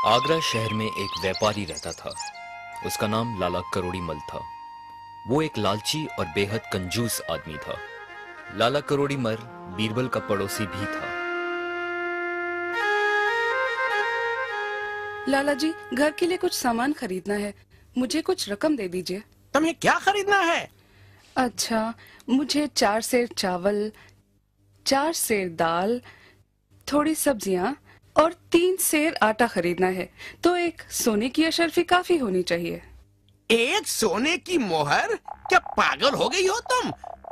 आगरा शहर में एक व्यापारी रहता था। उसका नाम लाला करोड़ी मल था। वो एक लालची और बेहद कंजूस आदमी था। लाला करोड़ी मल बीरबल का पड़ोसी भी था। लाला जी, घर के लिए कुछ सामान खरीदना है, मुझे कुछ रकम दे दीजिए। तुम्हें क्या खरीदना है? अच्छा, मुझे 4 सेर चावल, 4 सेर दाल, थोड़ी सब्जियां और 3 सेर आटा खरीदना है। तो एक सोने की अशर्फी काफी होनी चाहिए। एक सोने की मोहर? क्या पागल हो गई हो तुम?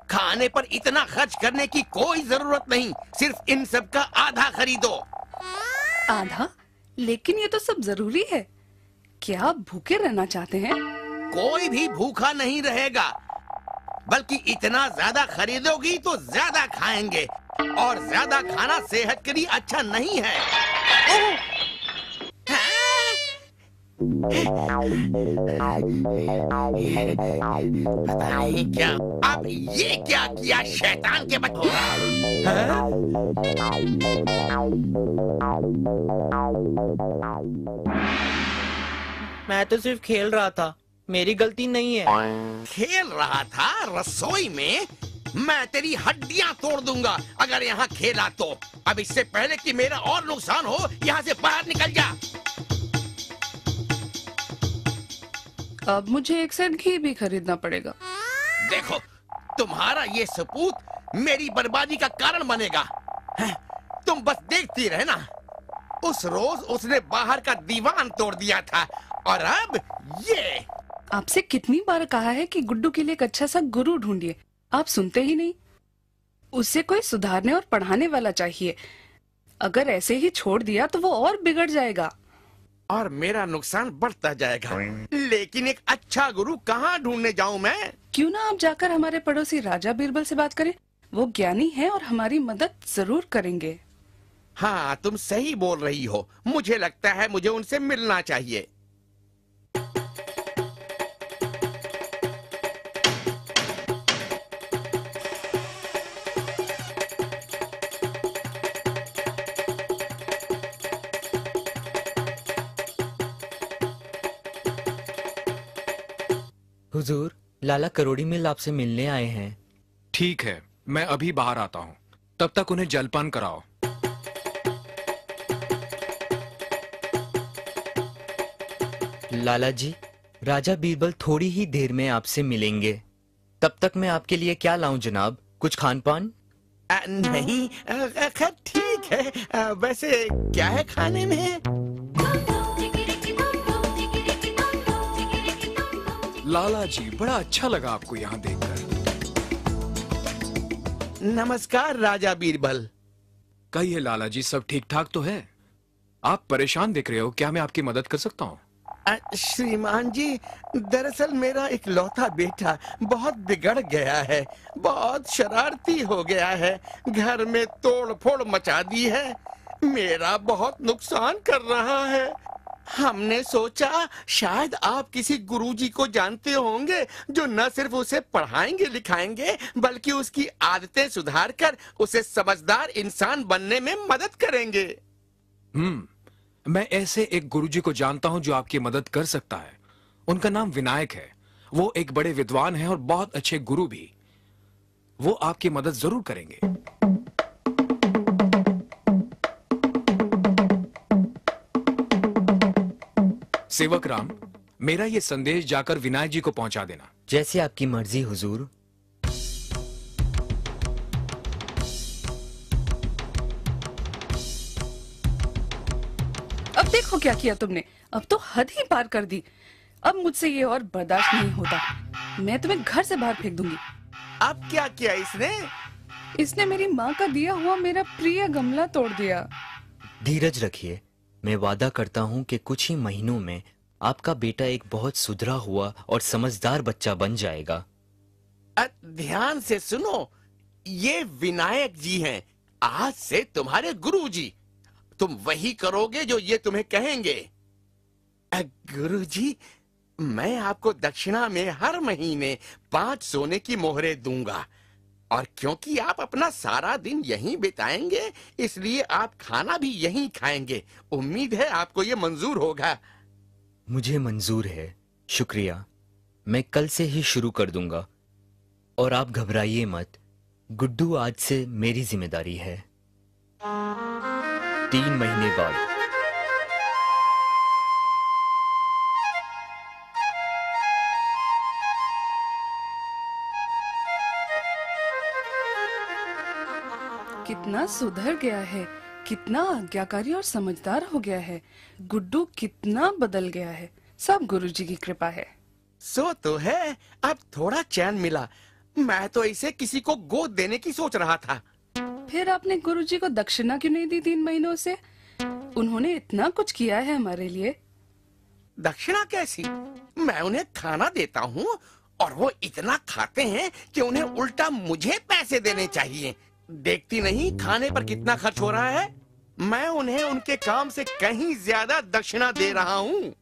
खाने पर इतना खर्च करने की कोई जरूरत नहीं। सिर्फ इन सब का आधा खरीदो। आधा? लेकिन ये तो सब जरूरी है। क्या आप भूखे रहना चाहते हैं? कोई भी भूखा नहीं रहेगा, बल्कि इतना ज्यादा खरीदोगी तो ज्यादा खाएंगे, और ज्यादा खाना सेहत के लिए अच्छा नहीं है। ओह! पता नहीं क्या, अब ये क्या किया शैतान के बच्चे? मैं तो सिर्फ खेल रहा था, मेरी गलती नहीं है। खेल रहा था रसोई में? मैं तेरी हड्डियां तोड़ दूंगा अगर यहाँ खेला तो। अब इससे पहले कि मेरा और नुकसान हो, यहाँ से बाहर निकल जा। अब मुझे 1 सेर घी भी खरीदना पड़ेगा। देखो, तुम्हारा ये सपूत मेरी बर्बादी का कारण बनेगा। हैं? तुम बस देखती रहना। उस रोज उसने बाहर का दीवान तोड़ दिया था, और अब ये। आपसे कितनी बार कहा है कि गुड्डू के लिए एक अच्छा सा गुरु ढूंढिए, आप सुनते ही नहीं। उसे कोई सुधारने और पढ़ाने वाला चाहिए। अगर ऐसे ही छोड़ दिया तो वो और बिगड़ जाएगा और मेरा नुकसान बढ़ता जाएगा। लेकिन एक अच्छा गुरु कहाँ ढूंढने जाऊं मैं? क्यों ना आप जाकर हमारे पड़ोसी राजा बीरबल से बात करें। वो ज्ञानी है और हमारी मदद जरूर करेंगे। हाँ, तुम सही बोल रही हो। मुझे लगता है मुझे उनसे मिलना चाहिए। हुजूर, लाला करोड़ी मल आपसे मिलने आए हैं। ठीक है, मैं अभी बाहर आता हूँ। तब तक उन्हें जलपान कराओ। लाला जी, राजा बीरबल थोड़ी ही देर में आपसे मिलेंगे। तब तक मैं आपके लिए क्या लाऊं जनाब? कुछ खान पान? नहीं, खैर ठीक है। वैसे क्या है खाने में? लाला जी, बड़ा अच्छा लगा आपको यहाँ देखकर। नमस्कार राजा बीरबल। कहिए लाला जी, सब ठीक ठाक तो है? आप परेशान दिख रहे हो, क्या मैं आपकी मदद कर सकता हूँ? श्रीमान जी, दरअसल मेरा इकलौता बेटा बहुत बिगड़ गया है, बहुत शरारती हो गया है, घर में तोड़ फोड़ मचा दी है, मेरा बहुत नुकसान कर रहा है। हमने सोचा शायद आप किसी गुरुजी को जानते होंगे जो न सिर्फ उसे पढ़ाएंगे लिखाएंगे, बल्कि उसकी आदतें सुधार कर उसे समझदार इंसान बनने में मदद करेंगे। मैं ऐसे एक गुरुजी को जानता हूं जो आपकी मदद कर सकता है। उनका नाम विनायक है। वो एक बड़े विद्वान हैं और बहुत अच्छे गुरु भी। वो आपकी मदद जरूर करेंगे। सेवक राम, मेरा ये संदेश जाकर विनायक जी को पहुंचा देना। जैसे आपकी मर्जी हुजूर। अब देखो क्या किया तुमने। अब तो हद ही पार कर दी। अब मुझसे ये और बर्दाश्त नहीं होता। मैं तुम्हें घर से बाहर फेंक दूंगी। अब क्या किया इसने? इसने मेरी माँ का दिया हुआ मेरा प्रिय गमला तोड़ दिया। धीरज रखिए। मैं वादा करता हूँ कि कुछ ही महीनों में आपका बेटा एक बहुत सुधरा हुआ और समझदार बच्चा बन जाएगा। ध्यान से सुनो, ये विनायक जी हैं, आज से तुम्हारे गुरुजी। तुम वही करोगे जो ये तुम्हें कहेंगे। गुरुजी, मैं आपको दक्षिणा में हर महीने 5 सोने की मोहरें दूंगा। और क्योंकि आप अपना सारा दिन यहीं बिताएंगे, इसलिए आप खाना भी यहीं खाएंगे। उम्मीद है आपको ये मंजूर होगा। मुझे मंजूर है, शुक्रिया। मैं कल से ही शुरू कर दूंगा। और आप घबराइए मत, गुड्डू आज से मेरी जिम्मेदारी है। 3 महीने बाद। कितना सुधर गया है, कितना आज्ञाकारी और समझदार हो गया है। गुड्डू कितना बदल गया है। सब गुरुजी की कृपा है। सो तो है, अब थोड़ा चैन मिला। मैं तो इसे किसी को गोद देने की सोच रहा था। फिर आपने गुरुजी को दक्षिणा क्यों नहीं दी 3 महीनों से? उन्होंने इतना कुछ किया है हमारे लिए। दक्षिणा कैसी? मैं उन्हें खाना देता हूँ और वो इतना खाते हैं कि उन्हें उल्टा मुझे पैसे देने चाहिए। देखती नहीं खाने पर कितना खर्च हो रहा है? मैं उन्हें उनके काम से कहीं ज्यादा दक्षिणा दे रहा हूँ।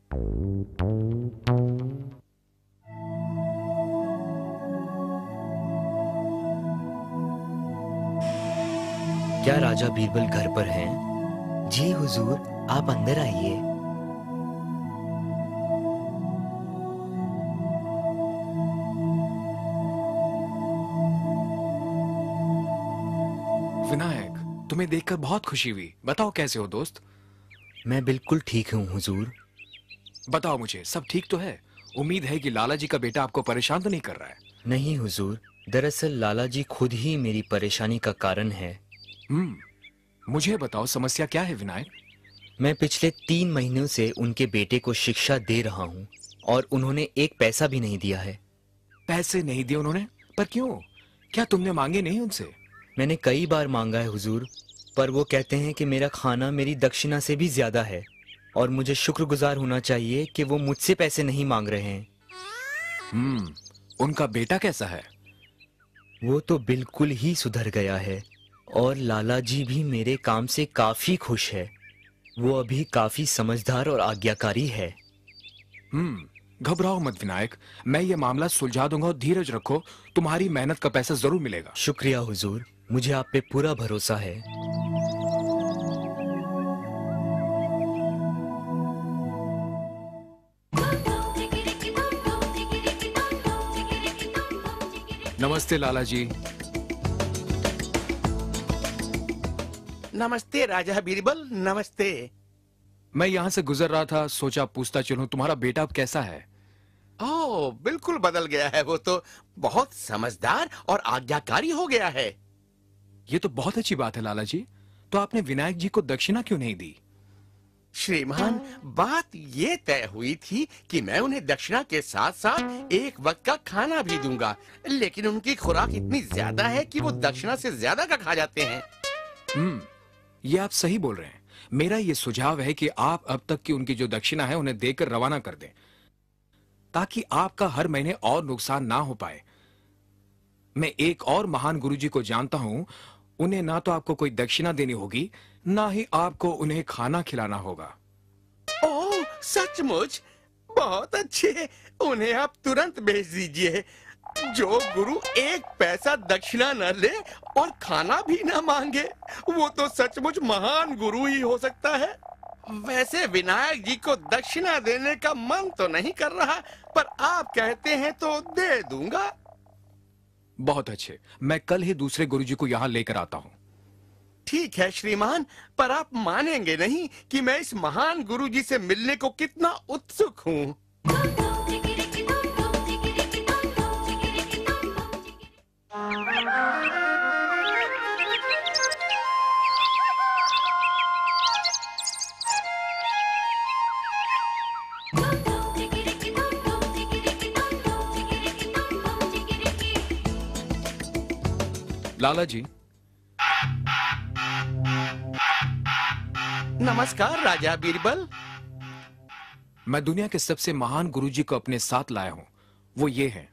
क्या राजा बीरबल घर पर हैं? जी हुजूर, आप अंदर आइए। विनायक, तुम्हें देखकर बहुत खुशी हुई। बताओ कैसे हो दोस्त? मैं बिल्कुल ठीक हूँ हुजूर। बताओ मुझे, सब ठीक तो है? उम्मीद है कि लाला जी का बेटा आपको परेशान तो नहीं कर रहा है? नहीं हुजूर, दरअसल लाला जी खुद ही मेरी परेशानी का कारण है। मुझे बताओ समस्या क्या है विनायक? मैं पिछले 3 महीनों से उनके बेटे को शिक्षा दे रहा हूँ और उन्होंने एक पैसा भी नहीं दिया है। पैसे नहीं दिए उन्होंने? पर क्यों? क्या तुमने मांगे नहीं उनसे? मैंने कई बार मांगा है हुजूर, पर वो कहते हैं कि मेरा खाना मेरी दक्षिणा से भी ज्यादा है और मुझे शुक्रगुजार होना चाहिए कि वो मुझसे पैसे नहीं मांग रहे हैं। उनका बेटा कैसा है? वो तो बिल्कुल ही सुधर गया है और लाला जी भी मेरे काम से काफी खुश है। वो अभी काफी समझदार और आज्ञाकारी है। घबराओ मत विनायक, मैं ये मामला सुलझा दूंगा और धीरज रखो, तुम्हारी मेहनत का पैसा जरूर मिलेगा। शुक्रिया हुजूर, मुझे आप पे पूरा भरोसा है। नमस्ते लाला जी। नमस्ते राजा बीरबल, नमस्ते। मैं यहाँ से गुजर रहा था, सोचा पूछता चलूं तुम्हारा बेटा अब कैसा है? ओह, बिल्कुल बदल गया है। वो तो बहुत समझदार और आज्ञाकारी हो गया है। ये तो बहुत अच्छी बात है लाला जी। तो आपने विनायक जी को दक्षिणा क्यों नहीं दी? श्रीमान, बात ये तय हुई थी कि मैं उन्हें दक्षिणा के साथ साथ एक वक्त का खाना भी दूंगा, लेकिन उनकी खुराक इतनी ज्यादा है कि वो दक्षिणा से ज्यादा का खा जाते हैं। ये आप सही बोल रहे हैं। मेरा ये सुझाव है कि आप अब तक की उनकी जो दक्षिणा है उन्हें देकर रवाना कर दें, ताकि आपका हर महीने और नुकसान ना हो पाए। मैं एक और महान गुरुजी को जानता हूं, उन्हें ना तो आपको कोई दक्षिणा देनी होगी, ना ही आपको उन्हें खाना खिलाना होगा। ओह, सचमुच? बहुत अच्छे। उन्हें आप तुरंत भेज दीजिए। जो गुरु एक पैसा दक्षिणा न ले और खाना भी न मांगे, वो तो सचमुच महान गुरु ही हो सकता है। वैसे विनायक जी को दक्षिणा देने का मन तो नहीं कर रहा, पर आप कहते हैं तो दे दूंगा। बहुत अच्छे, मैं कल ही दूसरे गुरुजी को यहाँ लेकर आता हूँ। ठीक है श्रीमान, पर आप मानेंगे नहीं कि मैं इस महान गुरुजी से मिलने को कितना उत्सुक हूँ। लाला जी। नमस्कार राजा बीरबल। मैं दुनिया के सबसे महान गुरुजी को अपने साथ लाया हूँ। वो ये हैं।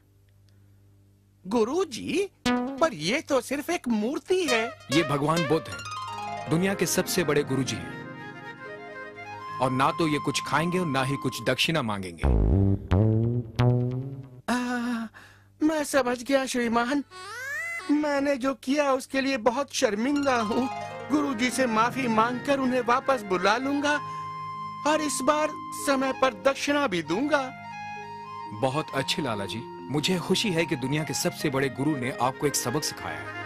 गुरुजी? पर ये तो सिर्फ एक मूर्ति है। ये भगवान बुद्ध हैं, दुनिया के सबसे बड़े गुरुजी हैं। और ना तो ये कुछ खाएंगे और ना ही कुछ दक्षिणा मांगेंगे। मैं समझ गया श्रीमान। मैंने जो किया उसके लिए बहुत शर्मिंदा हूँ। गुरुजी से माफी मांगकर उन्हें वापस बुला लूंगा और इस बार समय पर दक्षिणा भी दूंगा। बहुत अच्छे लाला जी, मुझे खुशी है कि दुनिया के सबसे बड़े गुरु ने आपको एक सबक सिखाया है।